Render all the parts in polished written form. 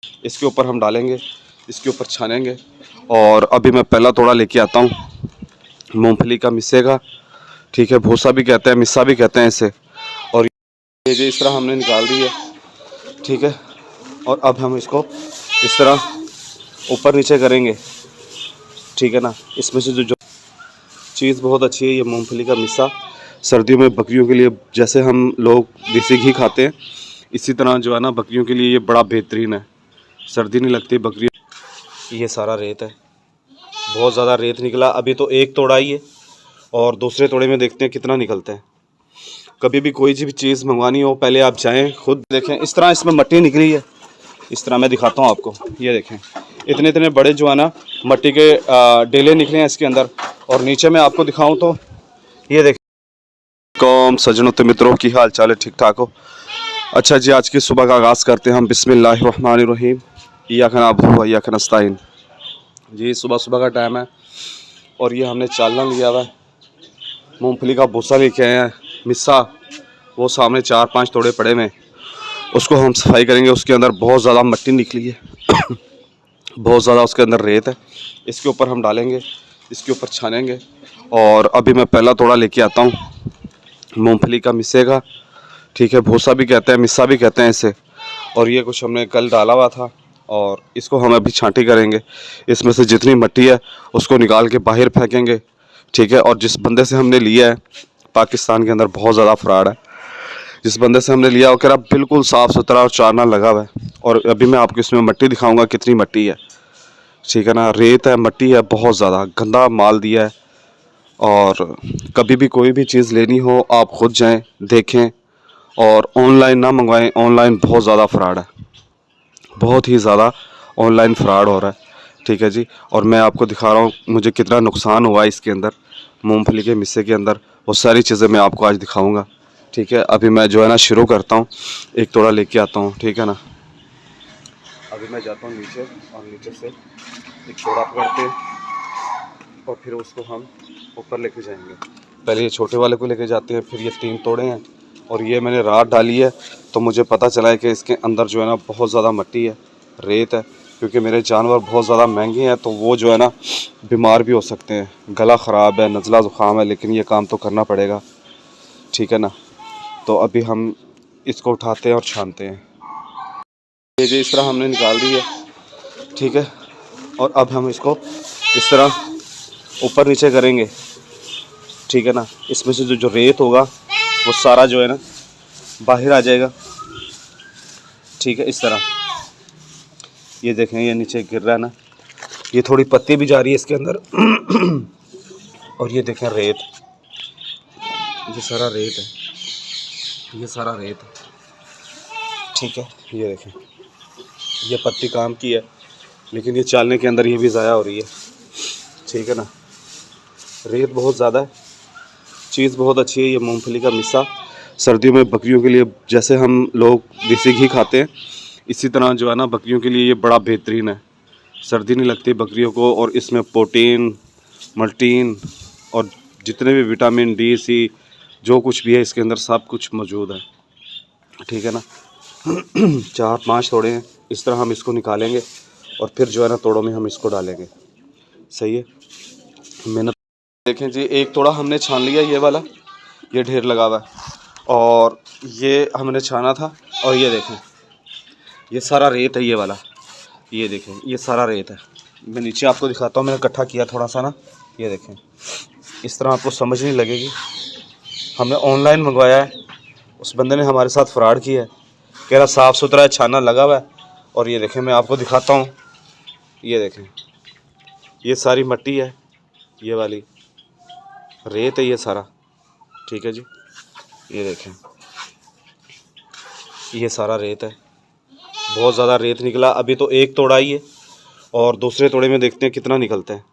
इसके ऊपर हम डालेंगे, इसके ऊपर छानेंगे। और अभी मैं पहला तोड़ा लेके आता हूँ मूंगफली का, मिस्से का, ठीक है। भूसा भी कहते हैं, मिस्सा भी कहते हैं इसे। और ये जो इस तरह हमने निकाल दी है, ठीक है। और अब हम इसको इस तरह ऊपर नीचे करेंगे, ठीक है ना। इसमें से जो चीज़ बहुत अच्छी है, ये मूंगफली का मिस्सा। सर्दियों में बकरियों के लिए, जैसे हम लोग देसी घी खाते हैं, इसी तरह जो है ना बकरियों के लिए ये बड़ा बेहतरीन है। सर्दी नहीं लगती बकरी। ये सारा रेत है, बहुत ज़्यादा रेत निकला। अभी तो एक तोड़ा ही है और दूसरे तोड़े में देखते हैं कितना निकलता है। कभी भी कोई भी चीज़ मंगवानी हो, पहले आप जाएं, खुद देखें। इस तरह इसमें मट्टी निकली है, इस तरह मैं दिखाता हूँ आपको। ये देखें, इतने इतने बड़े जो है ना मट्टी के डेले निकले हैं इसके अंदर। और नीचे मैं आपको दिखाऊं तो ये देखें। कौम सजनों तो मित्रों की हाल चाल है, ठीक ठाक हो? अच्छा जी, आज की सुबह का आगाज़ करते हैं हम बिस्मिल्लाहिर्रहमानिर्रहीम, इय्याका नअबुदु व इय्याका नस्तईन। जी सुबह सुबह का टाइम है और ये हमने चालन लिया हुआ है, मूंगफली का भूसा लेके आए हैं, मिस्सा। वो सामने 4-5 तोड़े पड़े में, उसको हम सफाई करेंगे। उसके अंदर बहुत ज़्यादा मिट्टी निकली है बहुत ज़्यादा उसके अंदर रेत है। इसके ऊपर हम डालेंगे, इसके ऊपर छानेंगे। और अभी मैं पहला तोड़ा लेके आता हूँ मूंगफली का, मिस्से का, ठीक है। भूसा भी कहते हैं, मिस्सा भी कहते हैं इसे। और ये कुछ हमने कल डाला हुआ था और इसको हम अभी छांटी करेंगे। इसमें से जितनी मिट्टी है उसको निकाल के बाहर फेंकेंगे, ठीक है। और जिस बंदे से हमने लिया है, पाकिस्तान के अंदर बहुत ज़्यादा फ्रॉड है। जिस बंदे से हमने लिया वो कह रहा बिल्कुल साफ़ सुथरा और चारना लगा हुआ है। और अभी मैं आपको इसमें मिट्टी दिखाऊंगा कितनी मिट्टी है, ठीक है ना। रेत है, मिट्टी है, बहुत ज़्यादा गंदा माल दिया है। और कभी भी कोई भी चीज़ लेनी हो आप खुद जाएं, देखें और ऑनलाइन ना मंगवाएं। ऑनलाइन बहुत ज़्यादा फ्रॉड है, बहुत ही ज़्यादा ऑनलाइन फ्रॉड हो रहा है, ठीक है जी। और मैं आपको दिखा रहा हूँ मुझे कितना नुकसान हुआ है इसके अंदर, मूंगफली के मिस्से के अंदर। वो सारी चीज़ें मैं आपको आज दिखाऊंगा, ठीक है। अभी मैं जो है ना शुरू करता हूँ, एक तोड़ा लेके आता हूँ, ठीक है ना। अभी मैं जाता हूँ नीचे और नीचे से एक तोड़ा पकड़ते हैं और फिर उसको हम ऊपर लेके जाएंगे। पहले ये छोटे वाले को लेके जाते हैं, फिर ये 3 तोड़े हैं। और ये मैंने रात डाली है तो मुझे पता चला है कि इसके अंदर जो है ना बहुत ज़्यादा मिट्टी है, रेत है। क्योंकि मेरे जानवर बहुत ज़्यादा महंगे हैं तो वो जो है ना बीमार भी हो सकते हैं। गला ख़राब है, नज़ला ज़ुकाम है, लेकिन ये काम तो करना पड़ेगा, ठीक है ना। तो अभी हम इसको उठाते हैं और छानते हैं। ये जो इस तरह हमने निकाल दी है, ठीक है। और अब हम इसको इस तरह ऊपर नीचे करेंगे, ठीक है ना। इसमें से जो रेत होगा वो सारा जो है ना बाहर आ जाएगा, ठीक है। इस तरह ये देखें, ये नीचे गिर रहा है ना, ये थोड़ी पत्ती भी जा रही है इसके अंदर और ये देखें रेत, ये सारा रेत है, ये सारा रेत है, ठीक है। ये देखें, ये पत्ती काम की है लेकिन ये चालने के अंदर ये भी ज़ाया हो रही है, ठीक है ना। रेत बहुत ज़्यादा है, चीज़ बहुत अच्छी है ये मूंगफली का मिस्सा। सर्दियों में बकरियों के लिए, जैसे हम लोग देसी घी खाते हैं, इसी तरह जो है ना बकरियों के लिए ये बड़ा बेहतरीन है। सर्दी नहीं लगती बकरियों को। और इसमें प्रोटीन, मल्टीन और जितने भी विटामिन डी, सी, जो कुछ भी है इसके अंदर सब कुछ मौजूद है, ठीक है ना। 4-5 तोड़े हैं, इस तरह हम इसको निकालेंगे और फिर जो है ना तोड़ों में हम इसको डालेंगे, सही है। मेहनत देखें जी, एक तोड़ा हमने छान लिया, ये वाला, ये ढेर लगा हुआ है और ये हमने छाना था। और ये देखें, ये सारा रेत है, ये वाला, ये देखें, ये सारा रेत है। मैं नीचे आपको दिखाता हूँ, मैंने इकट्ठा किया थोड़ा सा ना, ये देखें। इस तरह आपको समझ नहीं लगेगी। हमने ऑनलाइन मंगवाया है, उस बंदे ने हमारे साथ फ्रॉड किया है, कह रहा साफ़ सुथरा है, छाना लगा हुआ है। और ये देखें, मैं आपको दिखाता हूँ, ये देखें, ये सारी मिट्टी है, ये वाली रेत है, ये सारा, ठीक है जी। ये देखें, ये सारा रेत है, बहुत ज़्यादा रेत निकला। अभी तो एक तोड़ा ही है और दूसरे तोड़े में देखते हैं कितना निकलता है।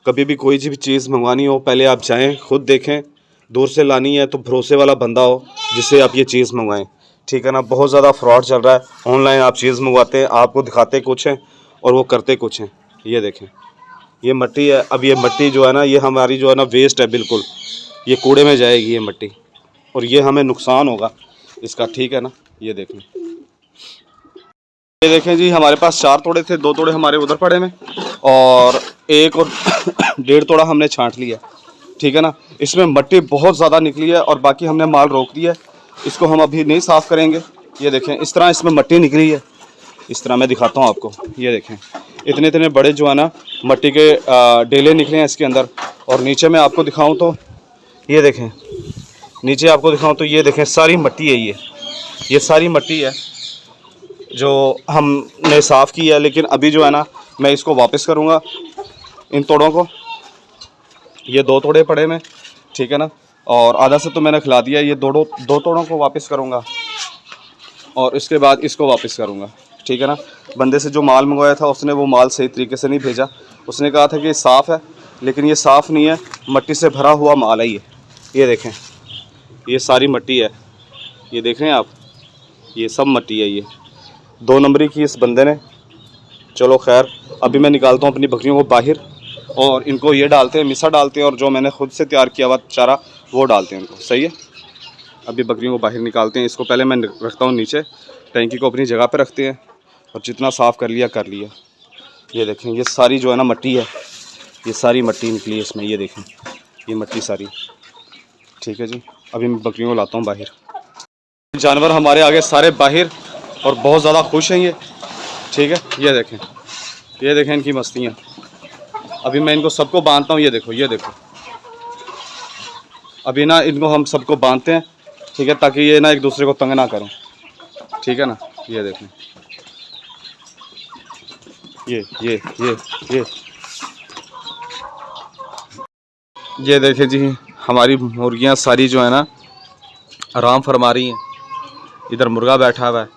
कभी भी कोई भी चीज़ मंगवानी हो, पहले आप जाएं, खुद देखें। दूर से लानी है तो भरोसे वाला बंदा हो जिससे आप ये चीज़ मंगवाएं, ठीक है ना। बहुत ज़्यादा फ्रॉड चल रहा है ऑनलाइन। आप चीज़ मंगवाते हैं, आपको दिखाते कुछ हैं और वो करते कुछ हैं। ये देखें, ये मिट्टी है। अब ये मिट्टी जो है ना, ये हमारी जो है ना वेस्ट है, बिल्कुल ये कूड़े में जाएगी ये मिट्टी, और ये हमें नुकसान होगा इसका, ठीक है ना। ये देखें। ये देखें जी, हमारे पास 4 तोड़े थे, 2 तोड़े हमारे उधर पड़े में और 1 और 1.5 तोड़ा हमने छांट लिया, ठीक है ना। इसमें मट्टी बहुत ज़्यादा निकली है और बाकी हमने माल रोक दिया है। इसको हम अभी नहीं साफ़ करेंगे। ये देखें इस तरह इसमें मट्टी निकली है, इस तरह मैं दिखाता हूँ आपको। ये देखें इतने इतने बड़े जो है ना मट्टी के डेले निकले हैं इसके अंदर। और नीचे मैं आपको दिखाऊँ तो ये देखें, नीचे आपको दिखाऊँ तो ये देखें सारी मट्टी है। ये सारी मट्टी है जो हमने साफ़ की है। लेकिन अभी जो है ना मैं इसको वापस करूँगा इन तोड़ों को। ये 2 तोड़े पड़े में, ठीक है ना, और आधा से तो मैंने खिला दिया। ये 2 तोड़ों को वापस करूँगा और इसके बाद इसको वापस करूँगा, ठीक है ना। बंदे से जो माल मंगवाया था उसने वो माल सही तरीके से नहीं भेजा। उसने कहा था कि ये साफ़ है, लेकिन ये साफ़ नहीं है, मट्टी से भरा हुआ माल है ये देखें, ये सारी मट्टी है। ये देख रहे हैं आप, ये सब मट्टी है। ये 2 नंबरी की इस बंदे ने। चलो खैर, अभी मैं निकालता हूँ अपनी बकरियों को बाहर और इनको ये डालते हैं, मिसा डालते हैं और जो मैंने खुद से तैयार किया हुआ चारा वो डालते हैं इनको। सही है, अभी बकरियों को बाहर निकालते हैं। इसको पहले मैं रखता हूँ नीचे, टैंकी को अपनी जगह पे रखते हैं और जितना साफ़ कर लिया कर लिया। ये देखें ये सारी जो है ना मट्टी है, ये सारी मट्टी निकली है इसमें। ये देखें ये मट्टी सारी, ठीक है जी। अभी मैं बकरियों को लाता हूँ बाहर। जानवर हमारे आगे सारे बाहर और बहुत ज़्यादा खुश हैं ये, ठीक है। ये देखें इनकी मस्तियाँ। अभी मैं इनको सबको बांधता हूँ। ये देखो अभी ना इनको हम सबको बांधते हैं, ठीक है, ताकि ये ना एक दूसरे को तंग ना करें, ठीक है ना। ये देखें ये ये देखें जी, हमारी मुर्गियाँ सारी जो है ना आराम फरमा रही हैं। इधर मुर्गा बैठा हुआ है,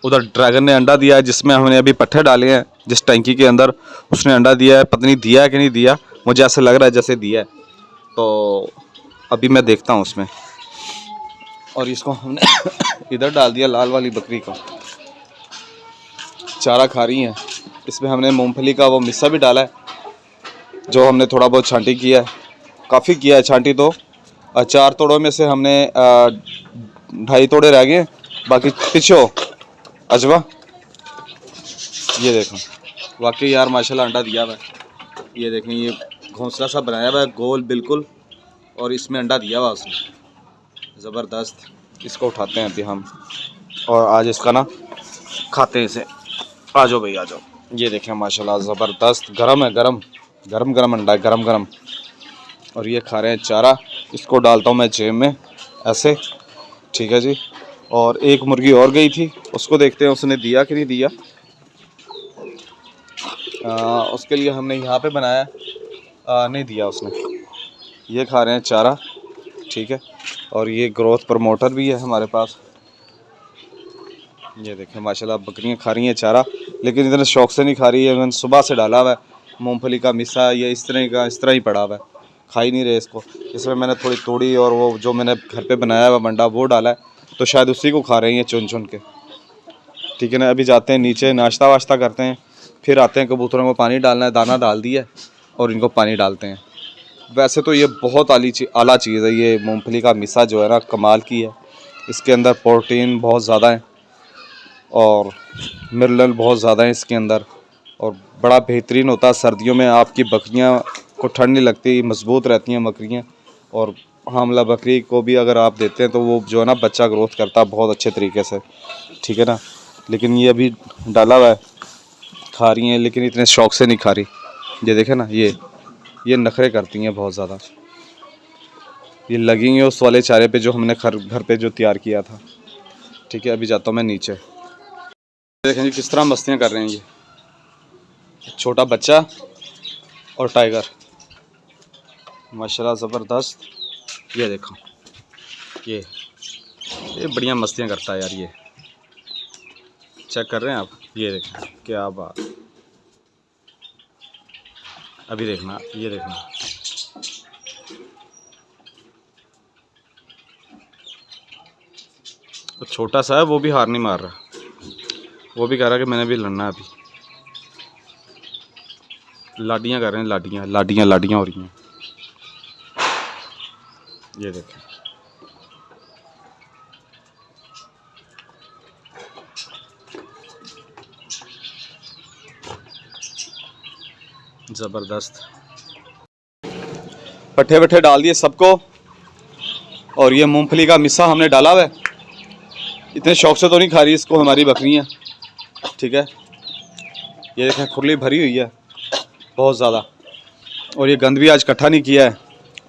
उधर ड्रैगन ने अंडा दिया है जिसमें हमने अभी पट्ठे डाले हैं। जिस टंकी के अंदर उसने अंडा दिया है, पता नहीं दिया है कि नहीं दिया, मुझे ऐसे लग रहा है जैसे दिया है। तो अभी मैं देखता हूँ उसमें। और इसको हमने इधर डाल दिया, लाल वाली बकरी को चारा खा रही हैं। इसमें हमने मूंगफली का वो मिस्सा भी डाला है जो हमने थोड़ा बहुत छांटी किया है, काफ़ी किया है छांटी। तो 4 तोड़ों में से हमने 2.5 तोड़े रह गए, बाकी पिछो अजवा। ये देखो वाकई यार माशाल्लाह अंडा दिया हुआ है। ये देखें ये घोंसला सा बनाया हुआ है गोल बिल्कुल, और इसमें अंडा दिया हुआ उसने, ज़बरदस्त। इसको उठाते हैं अभी हम और आज इसका ना खाते हैं इसे। आ जाओ भाई आ जाओ। ये देखें माशाल्लाह ज़बरदस्त, गरम है, गरम अंडा है, गरम। और ये खा रहे हैं चारा। इसको डालता हूँ मैं जेब में ऐसे, ठीक है जी। और एक मुर्गी और गई थी, उसको देखते हैं उसने दिया कि नहीं दिया। उसके लिए हमने यहाँ पे बनाया, नहीं दिया उसने। ये खा रहे हैं चारा, ठीक है। और ये ग्रोथ प्रमोटर भी है हमारे पास। ये देखें माशाल्लाह बकरियां खा रही हैं चारा, लेकिन इतने शौक से नहीं खा रही है। मैंने सुबह से डाला हुआ है मूंगफली का मिसा, ये इस तरह ही पड़ा हुआ है, खा ही नहीं रहे इसको। इसमें मैंने थोड़ी तोड़ी और वो जो मैंने घर पे बनाया हुआ मंडा वो डाला है, तो शायद उसी को खा रही हैं चुन के, ठीक है ना। अभी जाते हैं नीचे, नाश्ता वाश्ता करते हैं, फिर आते हैं। कबूतरों को पानी डालना है, दाना डाल दिया और इनको पानी डालते हैं। वैसे तो ये बहुत आला चीज़ है ये मूंगफली का मिसा जो है ना, कमाल की है। इसके अंदर प्रोटीन बहुत ज़्यादा है और मिनरल बहुत ज़्यादा है इसके अंदर, और बड़ा बेहतरीन होता है। सर्दियों में आपकी बकरियां को ठंड नहीं लगती, मजबूत रहती हैं बकरियां। और हामला बकरी को भी अगर आप देते हैं तो वो जो है ना बच्चा ग्रोथ करता है बहुत अच्छे तरीके से, ठीक है ना। लेकिन ये अभी डाला हुआ है, खा रही हैं लेकिन इतने शौक से नहीं खा रही। ये देखें ना, ये नखरे करती हैं बहुत ज़्यादा। ये लगेंगे उस वाले चारे पे जो हमने घर पे जो तैयार किया था, ठीक है। अभी जाता हूँ मैं नीचे। देखें जी किस तरह मस्तियाँ कर रहे हैं ये छोटा बच्चा और टाइगर, माशाल्लाह ज़बरदस्त। ये देखो ये बढ़िया मस्तियाँ करता है यार। ये चेक कर रहे हैं आप, ये देखें क्या बात। अभी देखना, ये देखना, तो छोटा सा है वो भी हार नहीं मार रहा, वो भी कह रहा है कि मैंने भी लड़ना है। अभी लाडियाँ कर रहे हैं, लाडियाँ हो रही हैं। ये देखें ज़बरदस्त। पट्ठे वट्ठे डाल दिए सबको, और ये मूंगफली का मिस्सा हमने डाला हुआ है। इतने शौक से तो नहीं खा रही इसको हमारी बकरियाँ, ठीक है। ये देखें खुरली भरी हुई है बहुत ज़्यादा, और ये गंद भी आज इकट्ठा नहीं किया है,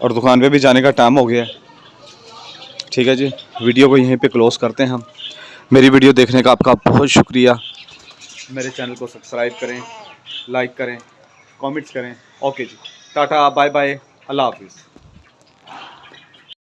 और दुकान पे भी जाने का टाइम हो गया है, ठीक है जी। वीडियो को यहीं पे क्लोज़ करते हैं हम। मेरी वीडियो देखने का आपका बहुत शुक्रिया। मेरे चैनल को सब्सक्राइब करें, लाइक करें, कमेंट्स करें। ओके जी, टाटा, बाय बाय, अल्लाह हाफिज़।